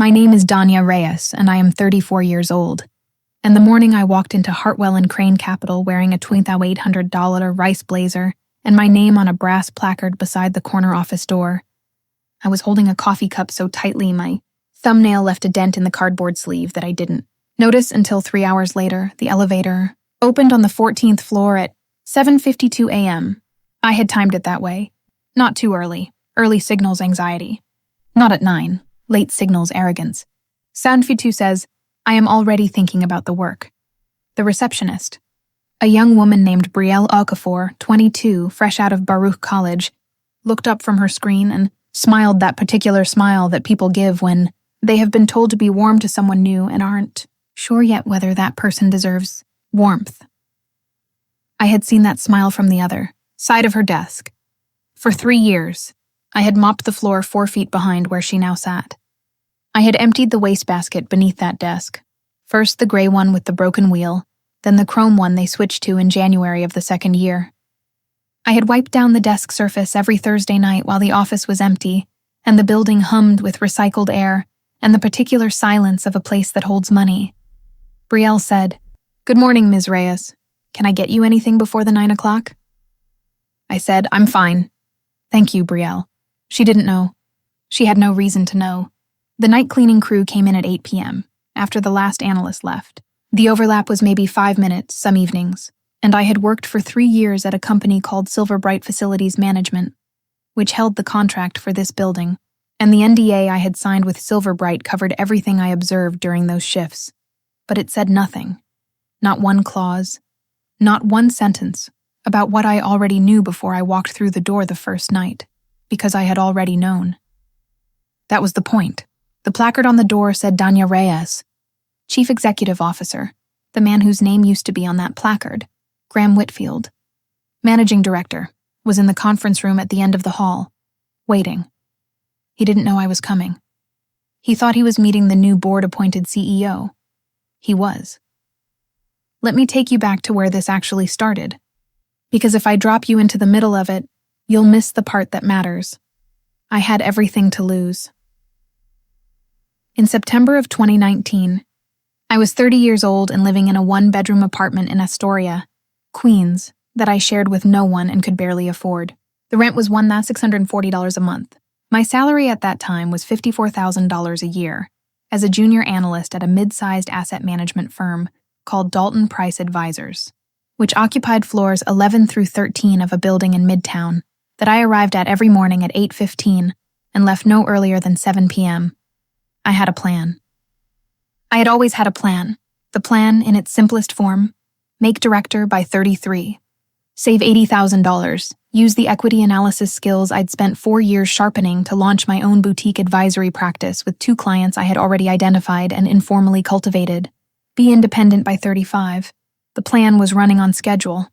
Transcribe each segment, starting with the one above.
My name is Dania Reyes, and I am 34 years old. And the morning I walked into Hartwell and Crane Capital wearing a $2,800 rice blazer and my name on a brass placard beside the corner office door. I was holding a coffee cup so tightly my thumbnail left a dent in the cardboard sleeve that I didn't notice until 3 hours later. The elevator opened on the 14th floor at 7:52 a.m. I had timed it that way. Not too early. Early signals anxiety. Not at 9. Late signals arrogance. Sound 52 says, I am already thinking about the work. The receptionist, a young woman named Brielle Okafor, 22, fresh out of Baruch College, looked up from her screen and smiled that particular smile that people give when they have been told to be warm to someone new and aren't sure yet whether that person deserves warmth. I had seen that smile from the other side of her desk. For 3 years, I had mopped the floor 4 feet behind where she now sat. I had emptied the wastebasket beneath that desk, first the gray one with the broken wheel, then the chrome one they switched to in January of the second year. I had wiped down the desk surface every Thursday night while the office was empty, and the building hummed with recycled air and the particular silence of a place that holds money. Brielle said, Good morning, Ms. Reyes. Can I get you anything before the 9 o'clock? I said, I'm fine. Thank you, Brielle. She didn't know. She had no reason to know. The night cleaning crew came in at 8 p.m., after the last analyst left. The overlap was maybe 5 minutes, some evenings, and I had worked for 3 years at a company called Silverbright Facilities Management, which held the contract for this building, and the NDA I had signed with Silverbright covered everything I observed during those shifts. But it said nothing. Not one clause, not one sentence about what I already knew before I walked through the door the first night, because I had already known. That was the point. The placard on the door said Dania Reyes, Chief Executive Officer, the man whose name used to be on that placard, Graham Whitfield. Managing Director, was in the conference room at the end of the hall, waiting. He didn't know I was coming. He thought he was meeting the new board-appointed CEO. He was. Let me take you back to where this actually started, because if I drop you into the middle of it, you'll miss the part that matters. I had everything to lose. In September of 2019, I was 30 years old and living in a 1-bedroom apartment in Astoria, Queens, that I shared with no one and could barely afford. The rent was $1,640 a month. My salary at that time was $54,000 a year, as a junior analyst at a mid-sized asset management firm called Dalton Price Advisors, which occupied floors 11 through 13 of a building in Midtown that I arrived at every morning at 8:15 and left no earlier than 7 p.m. I had a plan. I had always had a plan. The plan, in its simplest form, make director by 33. Save $80,000, use the equity analysis skills I'd spent 4 years sharpening to launch my own boutique advisory practice with 2 clients I had already identified and informally cultivated. Be independent by 35. The plan was running on schedule.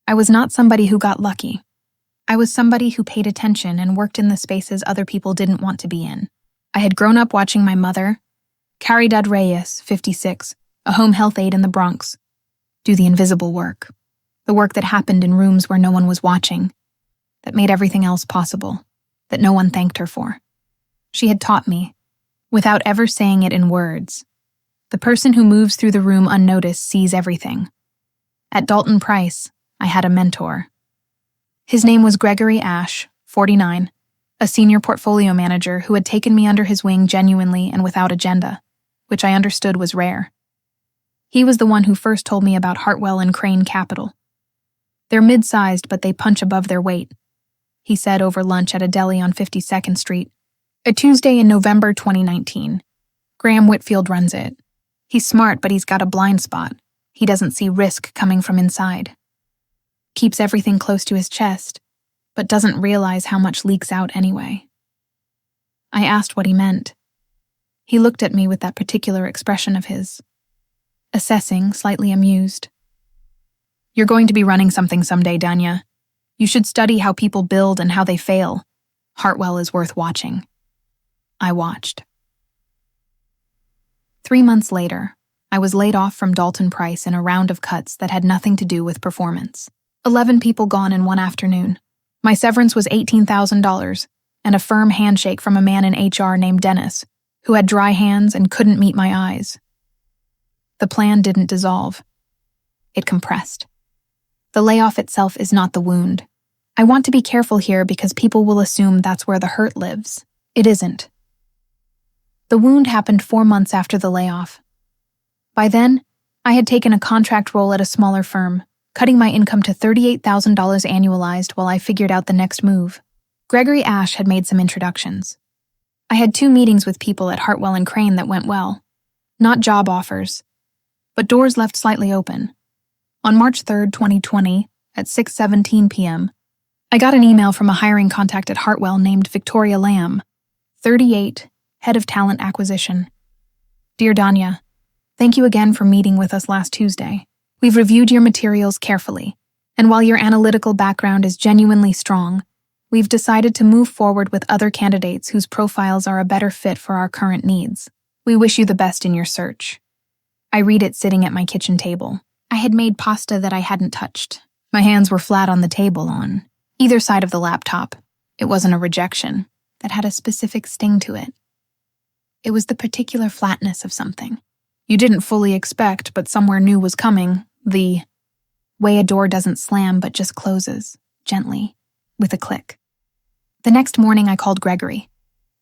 I was not somebody who got lucky. I was somebody who paid attention and worked in the spaces other people didn't want to be in. I had grown up watching my mother, Caridad Reyes, 56, a home health aide in the Bronx, do the invisible work. The work that happened in rooms where no one was watching, that made everything else possible, that no one thanked her for. She had taught me, without ever saying it in words, the person who moves through the room unnoticed sees everything. At Dalton Price, I had a mentor. His name was Gregory Ash, 49, a senior portfolio manager who had taken me under his wing genuinely and without agenda, which I understood was rare. He was the one who first told me about Hartwell and Crane Capital. They're mid-sized, but they punch above their weight, he said over lunch at a deli on 52nd Street. A Tuesday in November 2019. Graham Whitfield runs it. He's smart, but he's got a blind spot. He doesn't see risk coming from inside. Keeps everything close to his chest, but doesn't realize how much leaks out anyway. I asked what he meant. He looked at me with that particular expression of his, assessing, slightly amused. You're going to be running something someday, Dania. You should study how people build and how they fail. Hartwell is worth watching. I watched. 3 months later, I was laid off from Dalton Price in a round of cuts that had nothing to do with performance. 11 people gone in one afternoon. My severance was $18,000, and a firm handshake from a man in HR named Dennis, who had dry hands and couldn't meet my eyes. The plan didn't dissolve. It compressed. The layoff itself is not the wound. I want to be careful here because people will assume that's where the hurt lives. It isn't. The wound happened 4 months after the layoff. By then, I had taken a contract role at a smaller firm, cutting my income to $38,000 annualized while I figured out the next move. Gregory Ash had made some introductions. I had 2 meetings with people at Hartwell and Crane that went well. Not job offers, but doors left slightly open. On March 3, 2020, at 6:17 p.m., I got an email from a hiring contact at Hartwell named Victoria Lamb, 38, Head of Talent Acquisition. Dear Dania, thank you again for meeting with us last Tuesday. We've reviewed your materials carefully, and while your analytical background is genuinely strong, we've decided to move forward with other candidates whose profiles are a better fit for our current needs. We wish you the best in your search. I read it sitting at my kitchen table. I had made pasta that I hadn't touched. My hands were flat on the table on either side of the laptop. It wasn't a rejection that had a specific sting to it. It was the particular flatness of something you didn't fully expect, but somewhere new was coming. The way a door doesn't slam but just closes, gently, with a click. The next morning I called Gregory.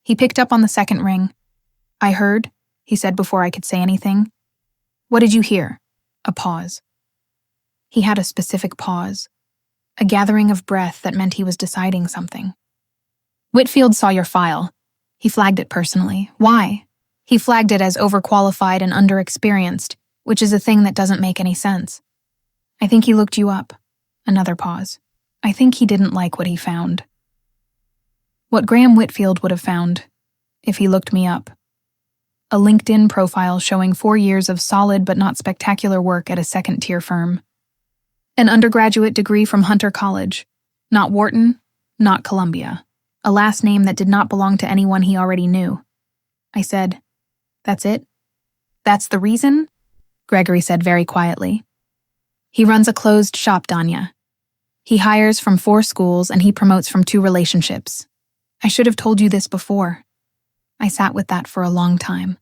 He picked up on the second ring. I heard, he said before I could say anything. What did you hear? A pause. He had a specific pause, a gathering of breath that meant he was deciding something. Whitfield saw your file. He flagged it personally. Why? He flagged it as overqualified and underexperienced, which is a thing that doesn't make any sense. I think he looked you up. Another pause. I think he didn't like what he found. What Graham Whitfield would have found, if he looked me up. A LinkedIn profile showing 4 years of solid but not spectacular work at a second-tier firm. An undergraduate degree from Hunter College. Not Wharton, not Columbia. A last name that did not belong to anyone he already knew. I said, That's it? That's the reason? Gregory said very quietly. He runs a closed shop, Dania. He hires from 4 schools and he promotes from 2 relationships. I should have told you this before. I sat with that for a long time.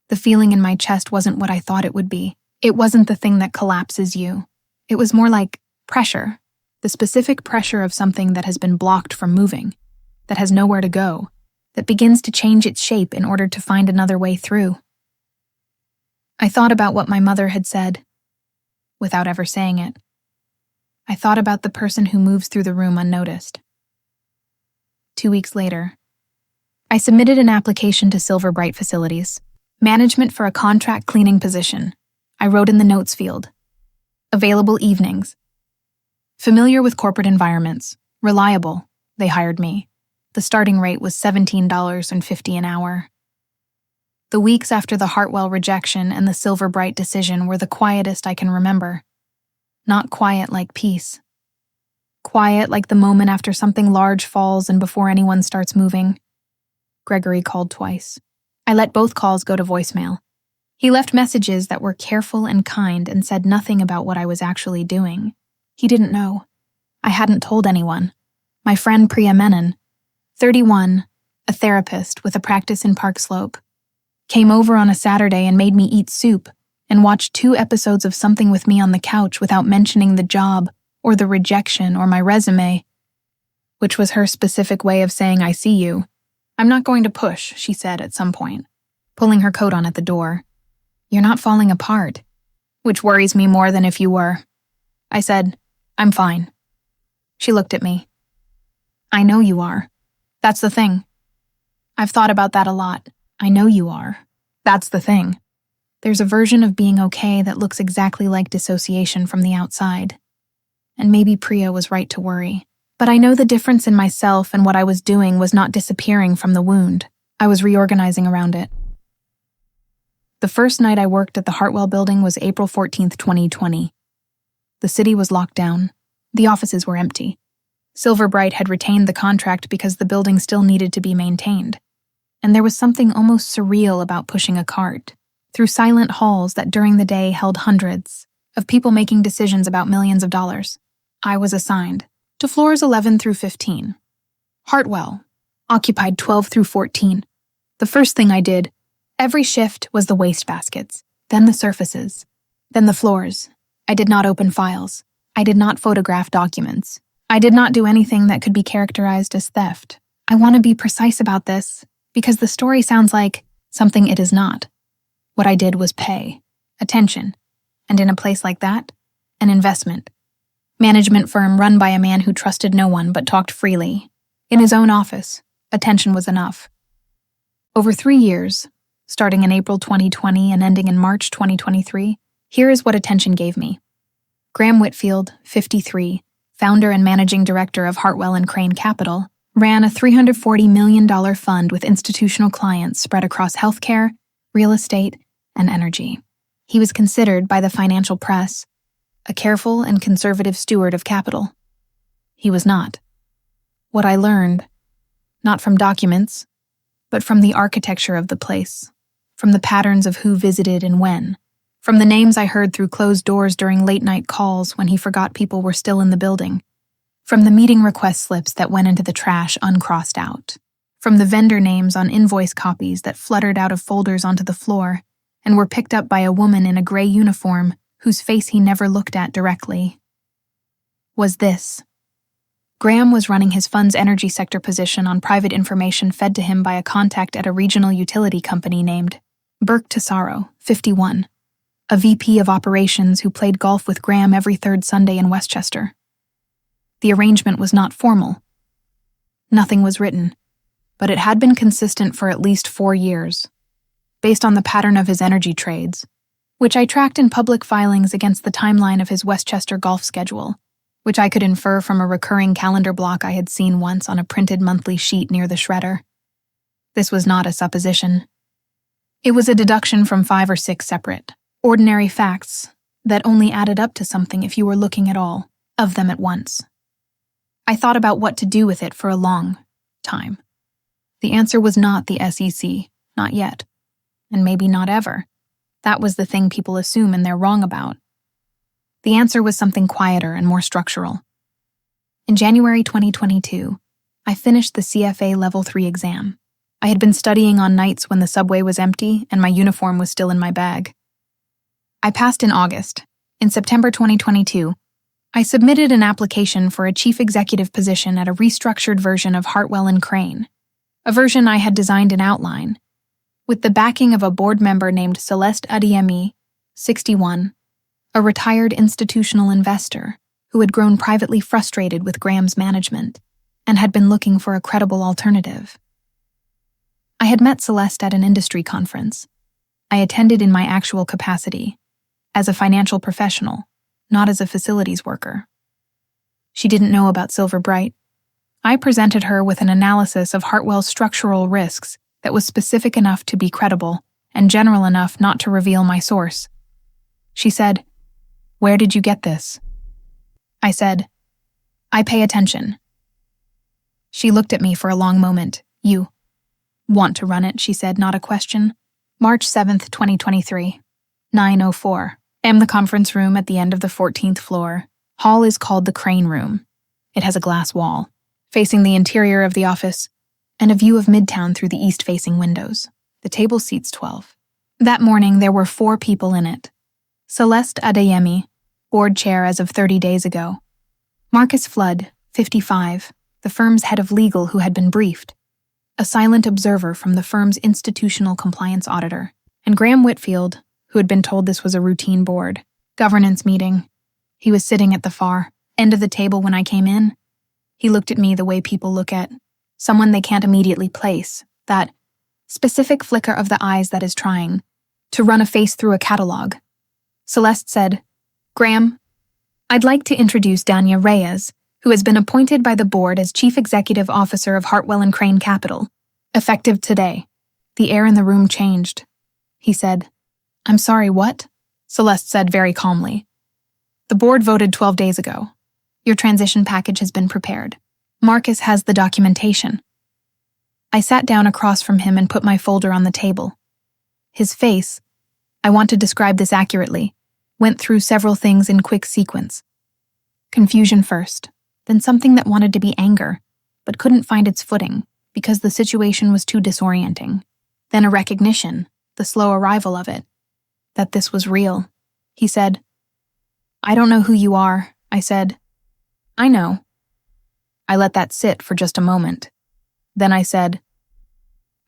The feeling in my chest wasn't what I thought it would be. It wasn't the thing that collapses you. It was more like pressure, the specific pressure of something that has been blocked from moving, that has nowhere to go, that begins to change its shape in order to find another way through. I thought about what my mother had said, without ever saying it. I thought about the person who moves through the room unnoticed. 2 weeks later, I submitted an application to Silver Bright Facilities, management for a contract cleaning position. I wrote in the notes field. Available evenings. Familiar with corporate environments. Reliable. They hired me. The starting rate was $17.50 an hour. The weeks after the Hartwell rejection and the Silver Bright decision were the quietest I can remember. Not quiet like peace. Quiet like the moment after something large falls and before anyone starts moving. Gregory called twice. I let both calls go to voicemail. He left messages that were careful and kind and said nothing about what I was actually doing. He didn't know. I hadn't told anyone. My friend Priya Menon, 31, a therapist with a practice in Park Slope, came over on a Saturday and made me eat soup and watched 2 episodes of something with me on the couch without mentioning the job or the rejection or my resume, which was her specific way of saying I see you. I'm not going to push, she said at some point, pulling her coat on at the door. You're not falling apart, which worries me more than if you were. I said, I'm fine. She looked at me. I know you are. That's the thing. I've thought about that a lot. I know you are. That's the thing. There's a version of being okay that looks exactly like dissociation from the outside. And maybe Priya was right to worry. But I know the difference in myself and what I was doing was not disappearing from the wound. I was reorganizing around it. The first night I worked at the Hartwell building was April 14th, 2020. The city was locked down. The offices were empty. Silver Bright had retained the contract because the building still needed to be maintained. And there was something almost surreal about pushing a cart through silent halls that during the day held hundreds of people making decisions about millions of dollars. I was assigned to floors 11 through 15. Hartwell occupied 12 through 14. The first thing I did Every shift was the wastebaskets, then the surfaces, then the floors. I did not open files. I did not photograph documents. I did not do anything that could be characterized as theft. I want to be precise about this because the story sounds like something it is not. What I did was pay attention, and in a place like that, an investment. Management firm run by a man who trusted no one but talked freely. In his own office, attention was enough. Over 3 years, starting in April 2020 and ending in March 2023, here is what attention gave me. Graham Whitfield, 53, founder and managing director of Hartwell and Crane Capital, ran a $340 million fund with institutional clients spread across healthcare, real estate, and energy. He was considered by the financial press a careful and conservative steward of capital. He was not. What I learned, not from documents, but from the architecture of the place, from the patterns of who visited and when, from the names I heard through closed doors during late-night calls when he forgot people were still in the building, from the meeting request slips that went into the trash uncrossed out, from the vendor names on invoice copies that fluttered out of folders onto the floor and were picked up by a woman in a gray uniform whose face he never looked at directly, was this. Graham was running his fund's energy sector position on private information fed to him by a contact at a regional utility company named Burke Tesaro, 51, a VP of operations who played golf with Graham every third Sunday in Westchester. The arrangement was not formal. Nothing was written, but it had been consistent for at least 4 years, based on the pattern of his energy trades, which I tracked in public filings against the timeline of his Westchester golf schedule, which I could infer from a recurring calendar block I had seen once on a printed monthly sheet near the shredder. This was not a supposition. It was a deduction from 5 or 6 separate, ordinary facts that only added up to something if you were looking at all of them at once. I thought about what to do with it for a long time. The answer was not the SEC, not yet, and maybe not ever. That was the thing people assume and they're wrong about. The answer was something quieter and more structural. In January 2022, I finished the CFA Level 3 exam. I had been studying on nights when the subway was empty and my uniform was still in my bag. I passed in August. In September 2022, I submitted an application for a chief executive position at a restructured version of Hartwell and Crane, a version I had designed in outline, with the backing of a board member named Celeste Adeyemi, 61, a retired institutional investor who had grown privately frustrated with Graham's management and had been looking for a credible alternative. I had met Celeste at an industry conference. I attended in my actual capacity, as a financial professional, not as a facilities worker. She didn't know about Silver Bright. I presented her with an analysis of Hartwell's structural risks that was specific enough to be credible and general enough not to reveal my source. She said, "Where did you get this?" I said, "I pay attention." She looked at me for a long moment. "You want to run it," she said, not a question. March 7th, 2023, 9:04. Am the conference room at the end of the 14th floor. Hall is called the Crane Room. It has a glass wall, facing the interior of the office, and a view of Midtown through the east-facing windows. The table seats 12. That morning, there were 4 people in it. Celeste Adeyemi, board chair as of 30 days ago. Marcus Flood, 55, the firm's head of legal who had been briefed. A silent observer from the firm's institutional compliance auditor. And Graham Whitfield, who had been told this was a routine board governance meeting. He was sitting at the far end of the table when I came in. He looked at me the way people look at someone they can't immediately place, that specific flicker of the eyes that is trying to run a face through a catalog. Celeste said, "Graham, I'd like to introduce Dania Reyes, who has been appointed by the board as Chief Executive Officer of Hartwell and Crane Capital, effective today." The air in the room changed. He said, "I'm sorry, what?" Celeste said very calmly. "The board voted 12 days ago. Your transition package has been prepared. Marcus has the documentation." I sat down across from him and put my folder on the table. His face, I want to describe this accurately, went through several things in quick sequence. Confusion first, then something that wanted to be anger, but couldn't find its footing because the situation was too disorienting. Then a recognition the slow arrival of it, that this was real. He said, "I don't know who you are," I said. "I know." I let that sit for just a moment. Then I said,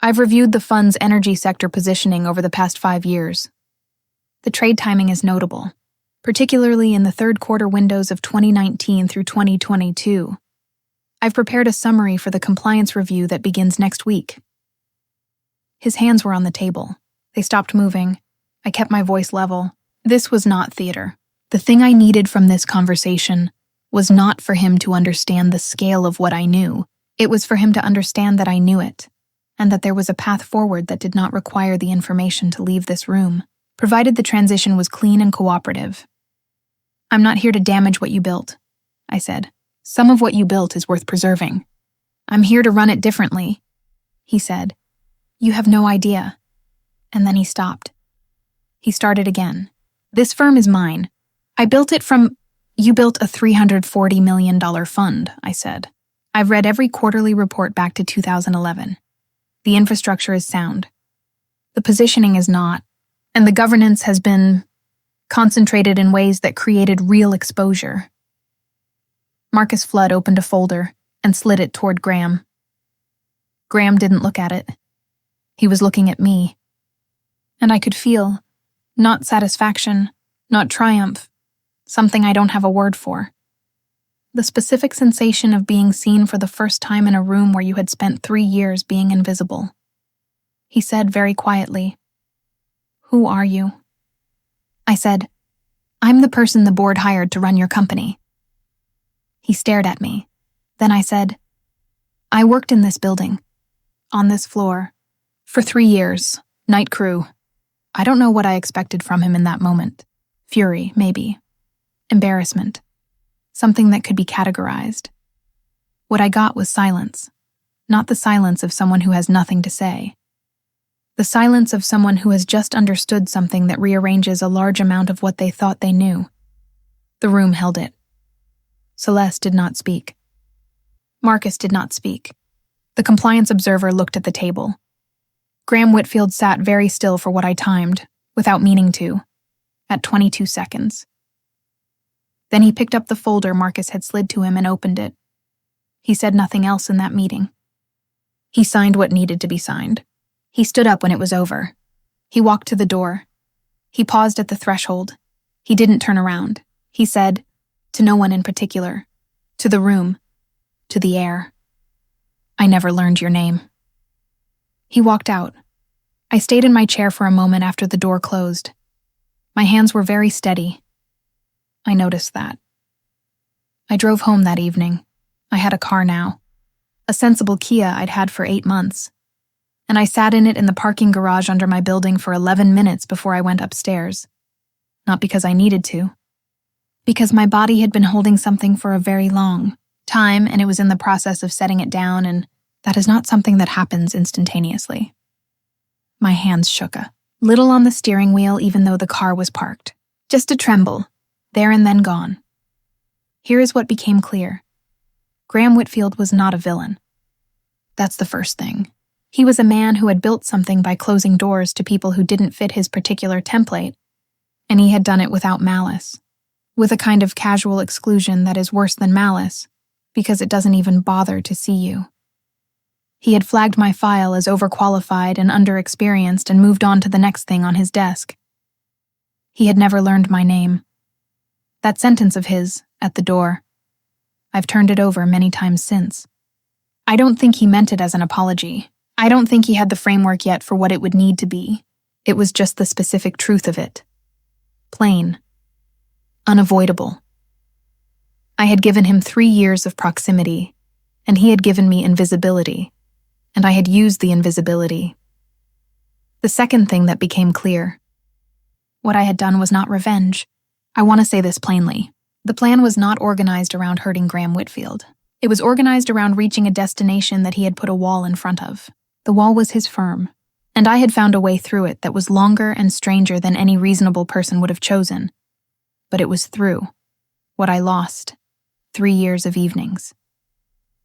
"I've reviewed the fund's energy sector positioning over the past 5 years. The trade timing is notable, particularly in the third quarter windows of 2019 through 2022. I've prepared a summary for the compliance review that begins next week." His hands were on the table. They stopped moving. I kept my voice level. This was not theater. The thing I needed from this conversation was not for him to understand the scale of what I knew. It was for him to understand that I knew it, and that there was a path forward that did not require the information to leave this room, provided the transition was clean and cooperative. "I'm not here to damage what you built," I said. "Some of what you built is worth preserving. I'm here to run it differently," he said. "You have no idea." And then he stopped. He started again. "This firm is mine. I built it from—" "You built a $340 million fund," I said. "I've read every quarterly report back to 2011. The infrastructure is sound. The positioning is not, and the governance has been concentrated in ways that created real exposure." Marcus Flood opened a folder and slid it toward Graham. Graham didn't look at it. He was looking at me. And I could feel, not satisfaction, not triumph, something I don't have a word for. The specific sensation of being seen for the first time in a room where you had spent 3 years being invisible. He said very quietly, "Who are you?" I said, "I'm the person the board hired to run your company." He stared at me. Then I said, "I worked in this building, on this floor, for 3 years, night crew." I don't know what I expected from him in that moment. Fury, maybe. Embarrassment. Something that could be categorized. What I got was silence. Not the silence of someone who has nothing to say. The silence of someone who has just understood something that rearranges a large amount of what they thought they knew. The room held it. Celeste did not speak. Marcus did not speak. The compliance observer looked at the table. Graham Whitfield sat very still for what I timed, without meaning to, at 22 seconds. Then he picked up the folder Marcus had slid to him and opened it. He said nothing else in that meeting. He signed what needed to be signed. He stood up when it was over. He walked to the door. He paused at the threshold. He didn't turn around. He said, to no one in particular, to the room, to the air, "I never learned your name." He walked out. I stayed in my chair for a moment after the door closed. My hands were very steady. I noticed that. I drove home that evening. I had a car now. A sensible Kia I'd had for 8 months. And I sat in it in the parking garage under my building for 11 minutes before I went upstairs. Not because I needed to. Because my body had been holding something for a very long time, and it was in the process of setting it down, and that is not something that happens instantaneously. My hands shook a little on the steering wheel even though the car was parked. Just a tremble, there and then gone. Here is what became clear. Graham Whitfield was not a villain. That's the first thing. He was a man who had built something by closing doors to people who didn't fit his particular template, and he had done it without malice, with a kind of casual exclusion that is worse than malice, because it doesn't even bother to see you. He had flagged my file as overqualified and underexperienced and moved on to the next thing on his desk. He had never learned my name. That sentence of his, at the door, I've turned it over many times since. I don't think he meant it as an apology. I don't think he had the framework yet for what it would need to be. It was just the specific truth of it. Plain. Unavoidable. I had given him 3 years of proximity, and he had given me invisibility, and I had used the invisibility. The second thing that became clear. What I had done was not revenge. I want to say this plainly. The plan was not organized around hurting Graham Whitfield. It was organized around reaching a destination that he had put a wall in front of. The wall was his firm, and I had found a way through it that was longer and stranger than any reasonable person would have chosen. But it was through what I lost, 3 years of evenings.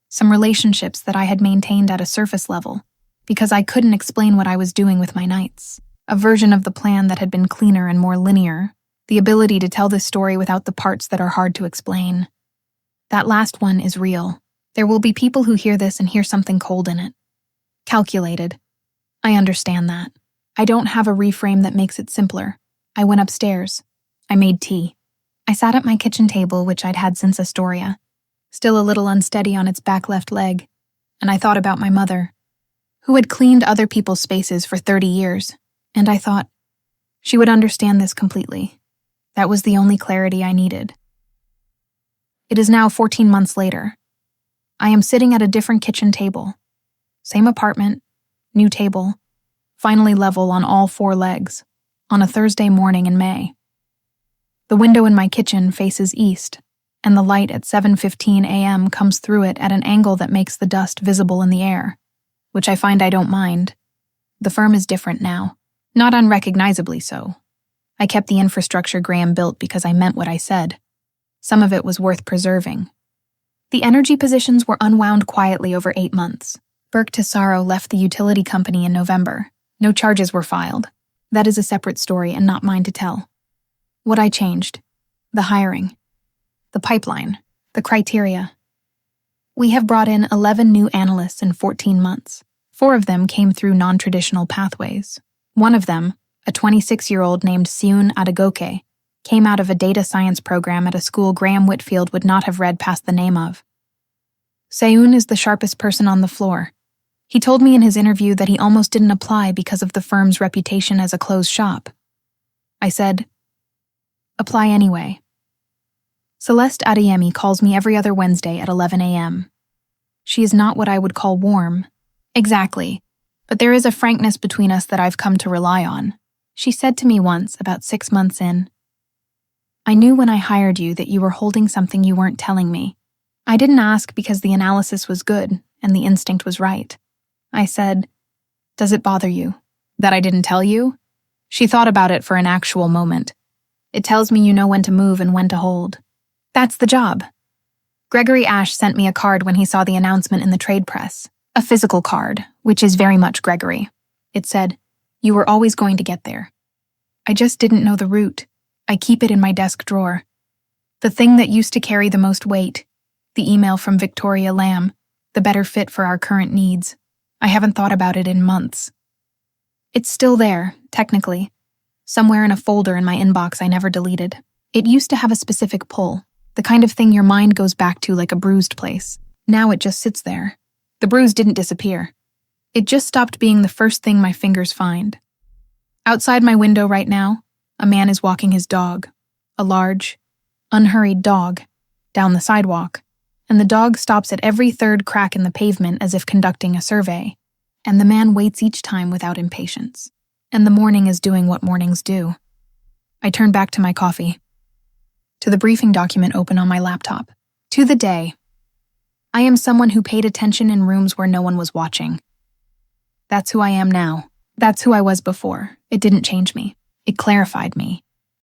Some relationships that I had maintained at a surface level, because I couldn't explain what I was doing with my nights. a version of the plan that had been cleaner and more linear, the ability to tell this story without the parts that are hard to explain. That last one is real. There will be people who hear this and hear something cold in it. Calculated. I understand that. I don't have a reframe that makes it simpler. I went upstairs. I made tea. I sat at my kitchen table, which I'd had since Astoria, still a little unsteady on its back left leg, and I thought about my mother, who had cleaned other people's spaces for 30 years, and I thought, she would understand this completely. That was the only clarity I needed. It is now 14 months later. I am sitting at a different kitchen table. Same apartment, new table, finally level on all four legs, on a Thursday morning in May. The window in my kitchen faces east, and the light at 7:15 a.m. comes through it at an angle that makes the dust visible in the air, which I find I don't mind. The firm is different now, not unrecognizably so. I kept the infrastructure Graham built because I meant what I said. Some of it was worth preserving. The energy positions were unwound quietly over 8 months. Burke Tesaro left the utility company in November. No charges were filed. That is a separate story and not mine to tell. What I changed: the hiring, the pipeline, the criteria. We have brought in 11 new analysts in 14 months. 4 of them came through non-traditional pathways. One of them, a 26-year-old named Seun Adegoke, came out of a data science program at a school Graham Whitfield would not have read past the name of. Seun is the sharpest person on the floor. He told me in his interview that he almost didn't apply because of the firm's reputation as a closed shop. I said, apply anyway. Celeste Adeyemi calls me every other Wednesday at 11 a.m. She is not what I would call warm. Exactly. But there is a frankness between us that I've come to rely on. She said to me once, about 6 months in, I knew when I hired you that you were holding something you weren't telling me. I didn't ask because the analysis was good and the instinct was right. I said, does it bother you that I didn't tell you? She thought about it for an actual moment. It tells me you know when to move and when to hold. That's the job. Gregory Ash sent me a card when he saw the announcement in the trade press. A physical card, which is very much Gregory. It said, you were always going to get there. I just didn't know the route. I keep it in my desk drawer. The thing that used to carry the most weight. The email from Victoria Lamb, the better fit for our current needs. I haven't thought about it in months. It's still there, technically. Somewhere in a folder in my inbox I never deleted. It used to have a specific pull, the kind of thing your mind goes back to like a bruised place. Now it just sits there. The bruise didn't disappear. It just stopped being the first thing my fingers find. Outside my window right now, a man is walking his dog, a large, unhurried dog, down the sidewalk, and the dog stops at every third crack in the pavement as if conducting a survey, and the man waits each time without impatience. And the morning is doing what mornings do. I turn back to my coffee, to the briefing document open on my laptop, to the day. I am someone who paid attention in rooms where no one was watching. That's who I am now. That's who I was before. It didn't change me. It clarified me.